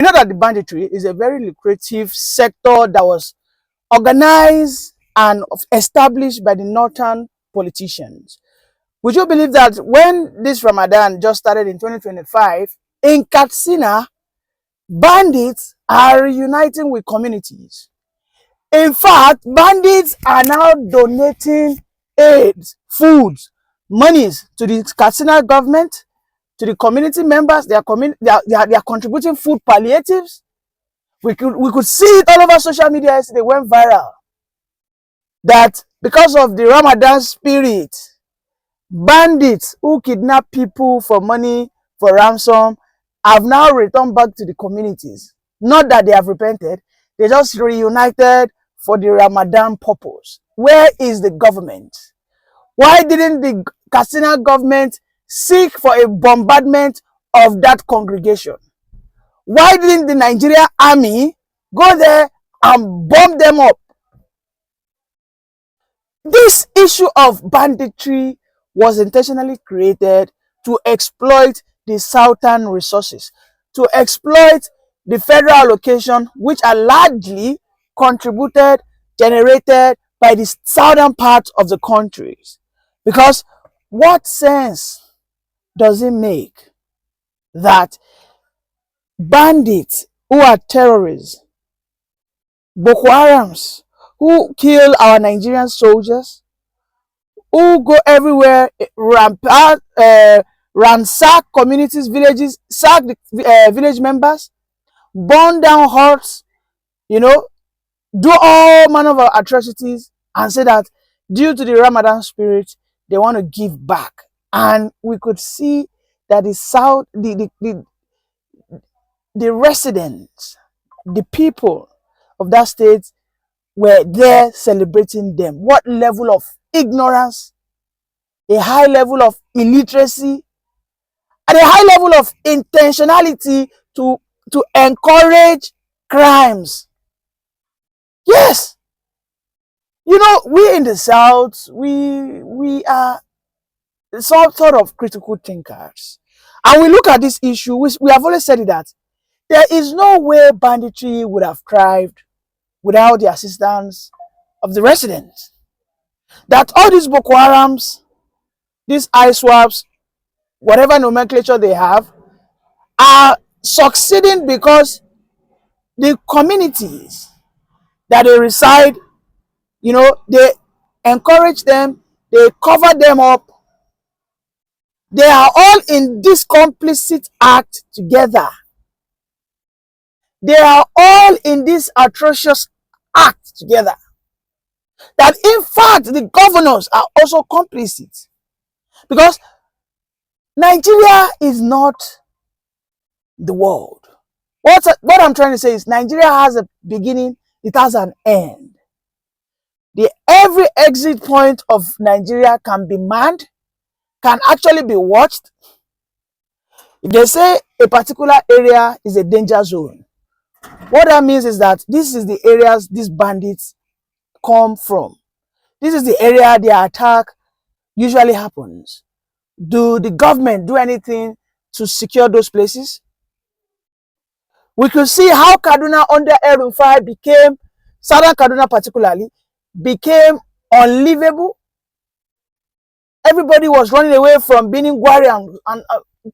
You know that the banditry is a very lucrative sector that was organized and established by the northern politicians. Would you believe that when this Ramadan just started in 2025, in Katsina, bandits are reuniting with communities? In fact, bandits are now donating aid, food, monies to the Katsina government, to the community members. They are contributing food palliatives. We could see it all over social media yesterday. Went viral that because of the Ramadan spirit, bandits who kidnap people for money, for ransom, have now returned back to the communities. Not that they have repented, they just reunited for the Ramadan purpose. Where is the government? Why didn't the Katsina government seek for a bombardment of that congregation? Why didn't the Nigerian army go there and bomb them up? This issue of banditry was intentionally created to exploit the southern resources, to exploit the federal allocation, which are largely contributed, generated by the southern part of the countries. Because what sense does it make that bandits who are terrorists, Boko Harams, who kill our Nigerian soldiers, who go everywhere, ransack communities, villages, sack the village members, burn down huts, do all manner of atrocities, and say that due to the Ramadan spirit, they want to give back. And we could see that the residents, the people of that state were there celebrating them. What level of ignorance, a high level of illiteracy, and a high level of intentionality to encourage crimes. Yes, we in the South, we are some sort of critical thinkers, and we look at this issue. We have always said it, that there is no way banditry would have thrived without the assistance of the residents. That all these Boko Harams, these ISWAPs, whatever nomenclature they have, are succeeding because the communities that they reside, they encourage them, they cover them up. They are all in this complicit act together. They are all in this atrocious act together. That in fact, the governors are also complicit. Because Nigeria is not the world. What I'm trying to say is Nigeria has a beginning, it has an end. Every exit point of Nigeria can be manned, can actually be watched. If they say a particular area is a danger zone, what that means is that this is the areas these bandits come from. This is the area their attack usually happens. Do the government do anything to secure those places? We could see how Kaduna under El-Rufai became, Southern Kaduna particularly, became unlivable. Everybody was running away from Benin, Gwari and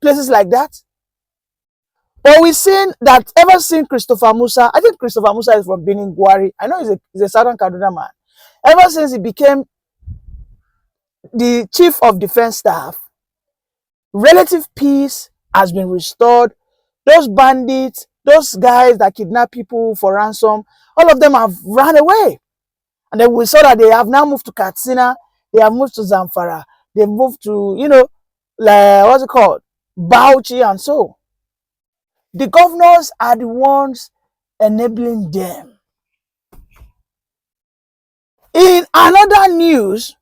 places like that. But we've seen that ever since Christopher Musa, I think Christopher Musa is from Benin, Gwari. I know he's a Southern Kaduna man. Ever since he became the chief of defense staff, relative peace has been restored. Those bandits, those guys that kidnap people for ransom, all of them have run away. And then we saw that they have now moved to Katsina, they have moved to Zamfara, they moved to, what's it called? Bauchi and so. The governors are the ones enabling them. In another news,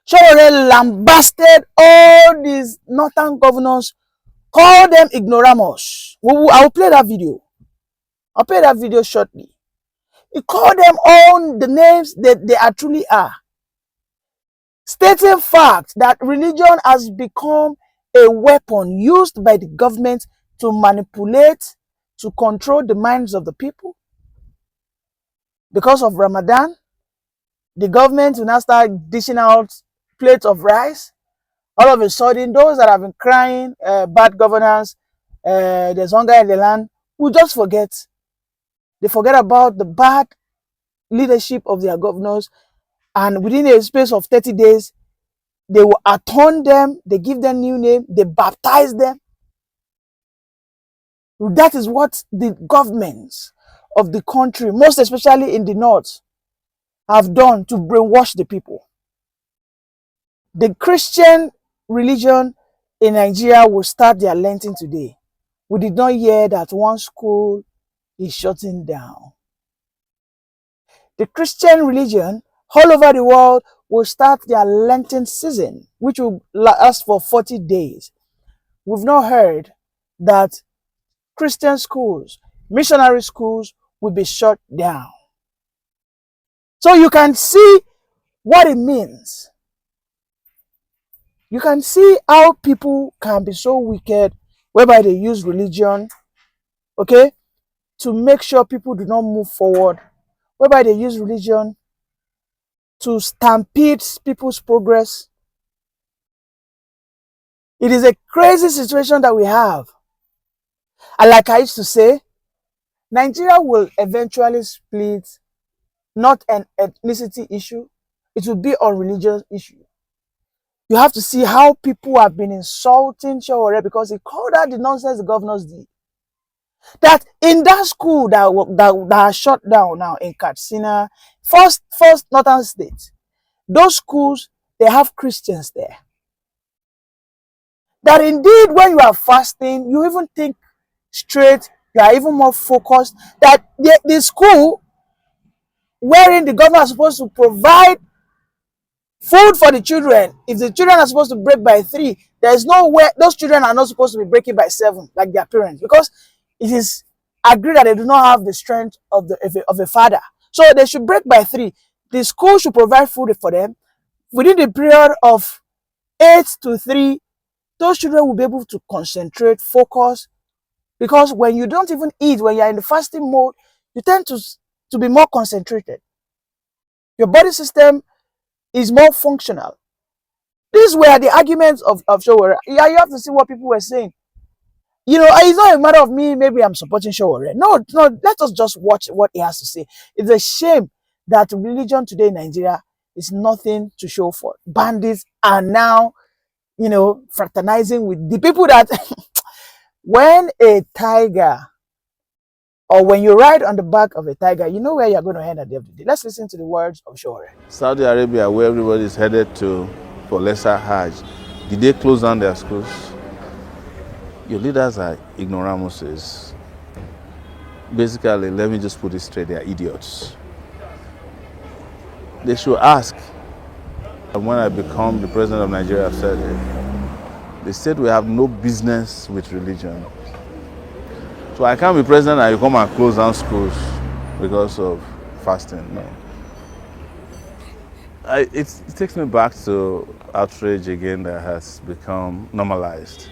Showore lambasted all these northern governors, called them ignoramus. I will play that video. I'll play that video shortly. He called them all the names that they truly are, stating fact that religion has become a weapon used by the government to manipulate, to control the minds of the people. Because of Ramadan, the government will now start dishing out plates of rice. All of a sudden, those that have been crying, bad governance, there's hunger in the land, will just forget. They forget about the bad leadership of their governors, and within a space of 30 days, they will atone them, they give them new name, they baptize them. That is what the governments of the country, most especially in the north, have done to brainwash the people. The Christian religion in Nigeria will start their Lenten today. We did not hear that one school is shutting down. The Christian religion all over the world will start their Lenten season, which will last for 40 days. We've not heard that Christian schools, missionary schools will be shut down. So you can see what it means. You can see how people can be so wicked, whereby they use religion, okay, to make sure people do not move forward, whereby they use religion to stampede people's progress. It is a crazy situation that we have. And like I used to say, Nigeria will eventually split, not an ethnicity issue, it will be a religious issue. You have to see how people have been insulting Shawore because he called out the nonsense the governors did. That in that school that shut down now in Katsina, first northern state, those schools, they have Christians there. That indeed, when you are fasting, you even think straight, you are even more focused. That the school wherein the government is supposed to provide food for the children, if the children are supposed to break by 3, there is no way those children are not supposed to be breaking by 7 like their parents, because it is agreed that they do not have the strength of a father. So they should break by 3. The school should provide food for them within the period of 8 to 3. Those children will be able to concentrate, focus, because when you don't even eat, when you are in the fasting mode, you tend to be more concentrated. Your body system is more functional. These were the arguments of Shawore. Yeah, you have to see what people were saying. You know, it's not a matter of me, maybe I'm supporting Shawore. No, let us just watch what he has to say. It's a shame that religion today in Nigeria is nothing to show for. Bandits are now, you know, fraternizing with the people that when a tiger, or when you ride on the back of a tiger, you know where you're going to end at the end of the day. Let's listen to the words of Shawore. Saudi Arabia, where everybody is headed to for lesser Hajj, did they close down their schools? Your leaders are ignoramuses. Basically, let me just put it straight, they are idiots. They should ask. When I become the president of Nigeria, I've said it. They said we have no business with religion. So I can't be president and you come and close down schools because of fasting. No. It takes me back to outrage again that has become normalized.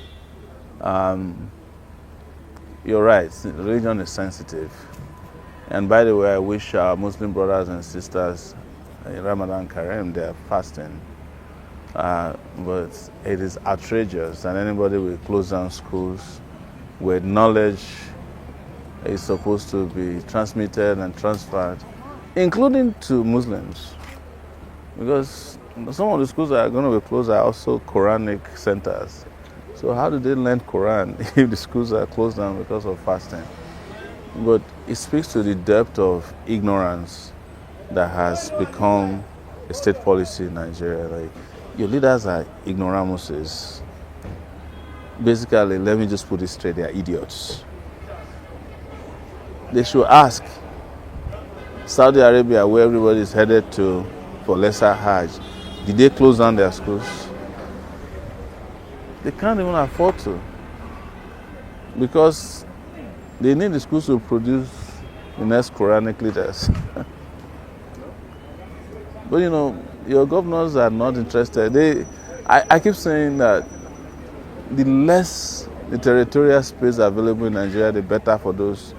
You're right, religion is sensitive. And by the way, I wish our Muslim brothers and sisters in Ramadan Kareem, they're fasting. But it is outrageous that anybody will close down schools where knowledge is supposed to be transmitted and transferred, including to Muslims. Because some of the schools that are going to be closed are also Quranic centers. So how do they learn Quran if the schools are closed down because of fasting? But it speaks to the depth of ignorance that has become a state policy in Nigeria. Like, your leaders are ignoramuses. Basically, let me just put it straight, they are idiots. They should ask. Saudi Arabia, where everybody is headed to for lesser Hajj, did they close down their schools? They can't even afford to, because they need the schools to produce the next Quranic leaders. But you know, your governors are not interested. I keep saying that the less the territorial space available in Nigeria, the better for those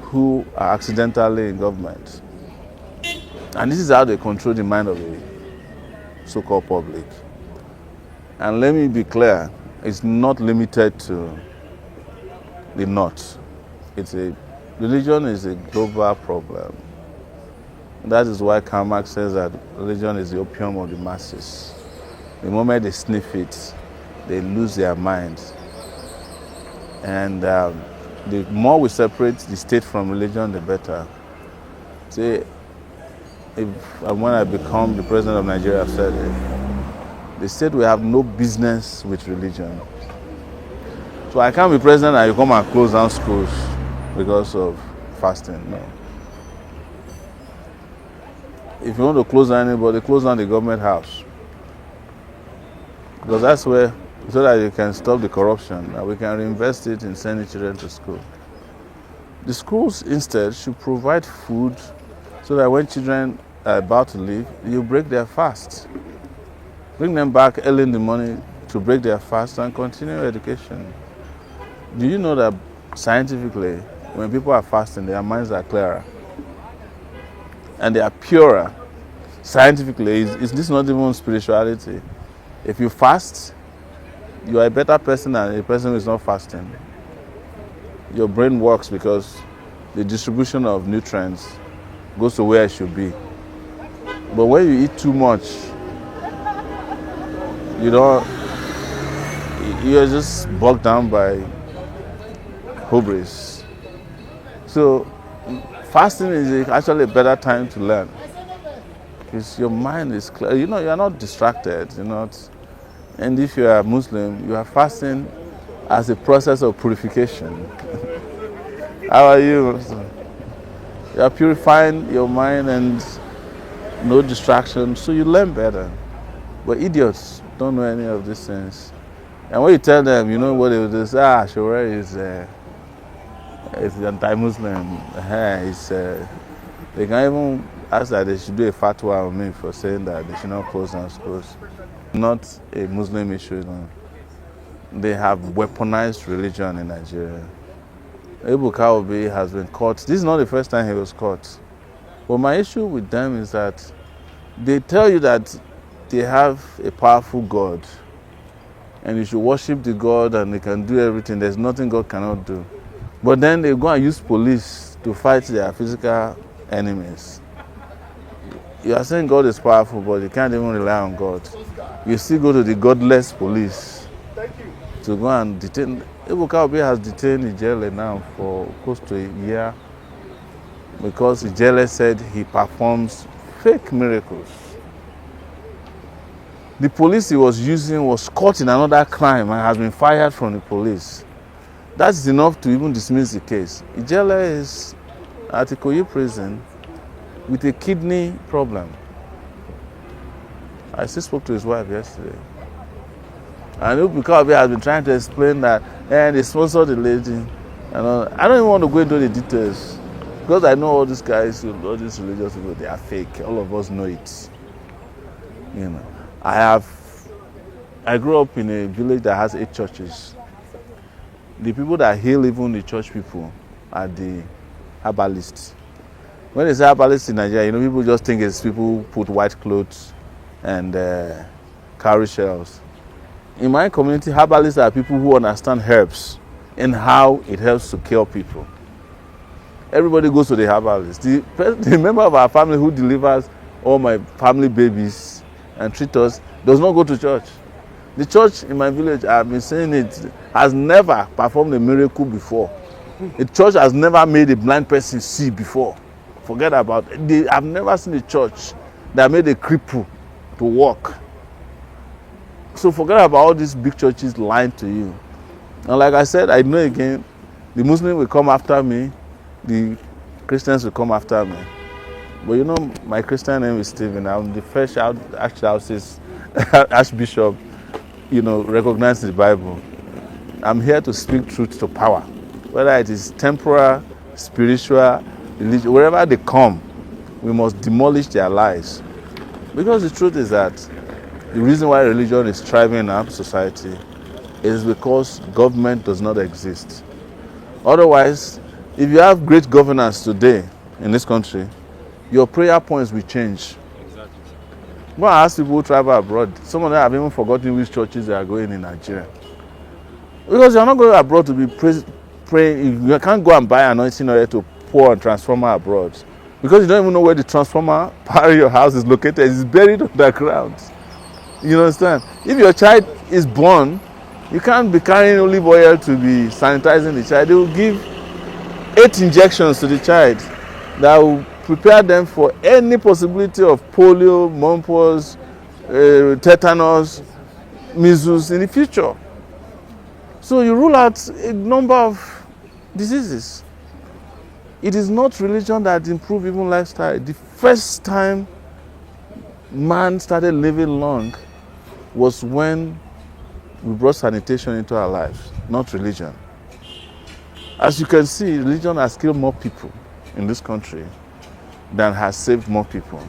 who are accidentally in government. And this is how they control the mind of the so-called public. And let me be clear, it's not limited to the North. Religion is a global problem. That is why Karl Marx says that religion is the opium of the masses. The moment they sniff it, they lose their minds. And the more we separate the state from religion, the better. See, when I become the president of Nigeria, I've said it. The state will have no business with religion. So I can't be president and you come and close down schools because of fasting. No. If you want to close down anybody, close down the government house. Because that's where, so that you can stop the corruption, and we can reinvest it in sending children to school. The schools instead should provide food so that when children are about to leave, you break their fast. Bring them back early in the morning to break their fast and continue education. Do you know that scientifically, when people are fasting, their minds are clearer and they are purer? Scientifically, is this not even spirituality? If you fast, you are a better person than a person who is not fasting. Your brain works because the distribution of nutrients goes to where it should be. But when you eat too much, you're just bogged down by hubris. So fasting is actually a better time to learn because your mind is clear. You are not distracted. And if you are Muslim, you are fasting as a process of purification. How are you? You are purifying your mind and no distraction, so you learn better. But idiots don't know any of these things. And when you tell them, you know what they will do? Shura is anti-Muslim. They can even ask that they should do a fatwa on me for saying that they should not close down schools. Not a Muslim issue. They have weaponized religion in Nigeria. Ebuka Obi has been caught. This is not the first time he was caught. But my issue with them is that they tell you that they have a powerful God and you should worship the God and they can do everything. There's nothing God cannot do. But then they go and use police to fight their physical enemies. You are saying God is powerful, but you can't even rely on God. You still go to the godless police to go and detain. Ebuka Obi has detained Ijele now for close to a year because Ijele said he performs fake miracles. The police he was using was caught in another crime and has been fired from the police. That's enough to even dismiss the case. Ijele is at Ikoyi prison with a kidney problem. I still spoke to his wife yesterday. And Ebuka Obi has been trying to explain that they sponsored the lady. I don't even want to go into the details because I know all these guys, all these religious people, they are fake. All of us know it. I grew up in a village that has 8 churches. The people that heal even the church people are the herbalists. When they say herbalists in Nigeria, people just think it's people who put white clothes and carry shells. In my community, herbalists are people who understand herbs and how it helps to cure people. Everybody goes to the herbalist. The member of our family who delivers all my family babies and treats us does not go to church. The church in my village, I've been saying it, has never performed a miracle before. The church has never made a blind person see before. Forget about it. I've never seen a church that made a cripple to walk. So forget about all these big churches lying to you. And like I said, I know again, the Muslims will come after me, the Christians will come after me. But my Christian name is Stephen. I'm the first Archdiocese Archbishop, recognized in the Bible. I'm here to speak truth to power. Whether it is temporal, spiritual, religious, wherever they come, we must demolish their lies. Because the truth is that the reason why religion is thriving in our society It is because government does not exist. Otherwise, if you have great governance today in this country, your prayer points will change. Go and ask people who travel abroad. Some of them have even forgotten which churches they are going in Nigeria. Because you're not going abroad to be praying. You can't go and buy anointing oil to pour on transformer abroad. Because you don't even know where the transformer part of your house is located. It's buried underground. You understand? If your child is born, you can't be carrying olive oil to be sanitizing the child. They will give 8 injections to the child that will prepare them for any possibility of polio, mumps, tetanus, measles in the future. So you rule out a number of diseases. It is not religion that improves even lifestyle. The first time man started living long was when we brought sanitation into our lives, not religion. As you can see, religion has killed more people in this country than has saved more people.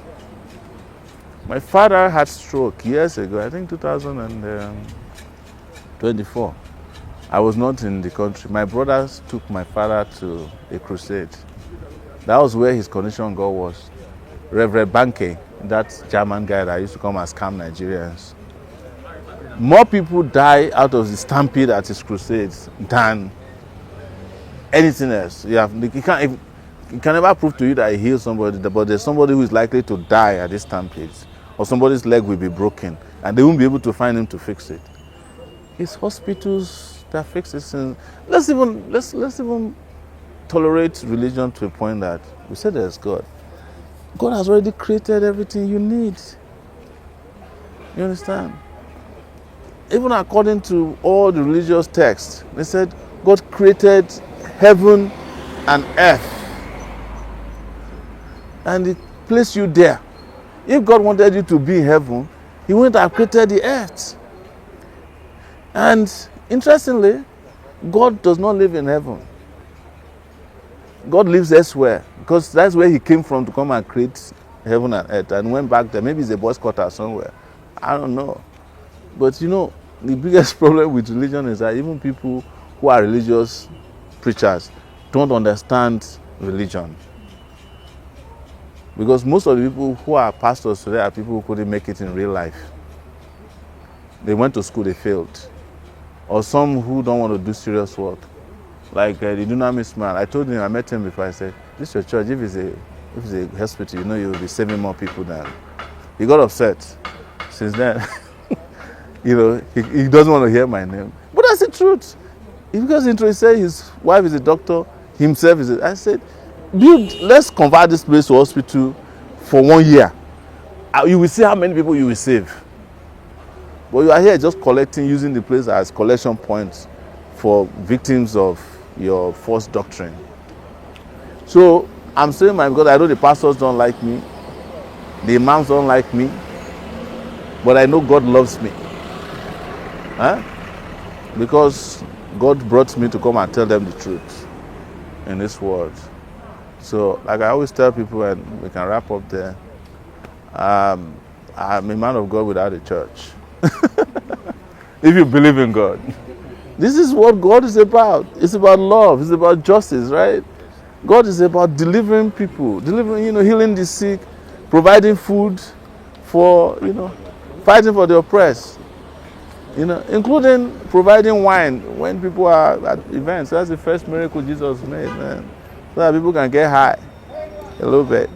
My father had stroke years ago, I think 2024. I was not in the country. My brothers took my father to a crusade. That was where his condition God was. Reverend Banke, that German guy that used to come and scam Nigerians. More people die out of the stampede at his crusades than anything else. He can never prove to you that he healed somebody, but there's somebody who is likely to die at this stampede, or somebody's leg will be broken, and they won't be able to find him to fix it. It's hospitals that fix it. Let's even tolerate religion to a point that we say there's God. God has already created everything you need. You understand? Even according to all the religious texts, they said God created heaven and earth, and He placed you there. If God wanted you to be in heaven, He wouldn't have created the earth. And interestingly, God does not live in heaven. God lives elsewhere, because that's where He came from to come and create heaven and earth, and went back there. Maybe it's a boys' quarter somewhere. I don't know. But you know, the biggest problem with religion is that even people who are religious preachers don't understand religion. Because most of the people who are pastors today are people who couldn't make it in real life. They went to school, they failed. Or some who don't want to do serious work. Like the Dunamis man, I told him, I met him before, I said, this is your church, if it's a hospital, you know you will be saving more people than. He got upset. Since then, you know, he doesn't want to hear my name. But that's the truth. Because he said his wife is a doctor, himself is I said, let's convert this place to hospital for 1 year. You will see how many people you will save. But you are here just collecting, using the place as collection points for victims of your false doctrine. So I'm saying because I know the pastors don't like me, the imams don't like me, but I know God loves me. Huh? Because God brought me to come and tell them the truth in this world. So, like I always tell people, and we can wrap up there, I'm a man of God without a church. If you believe in God. This is what God is about. It's about love. It's about justice, right? God is about delivering people, healing the sick, providing food for, fighting for the oppressed. Including providing wine when people are at events. That's the first miracle Jesus made, man. So that people can get high a little bit.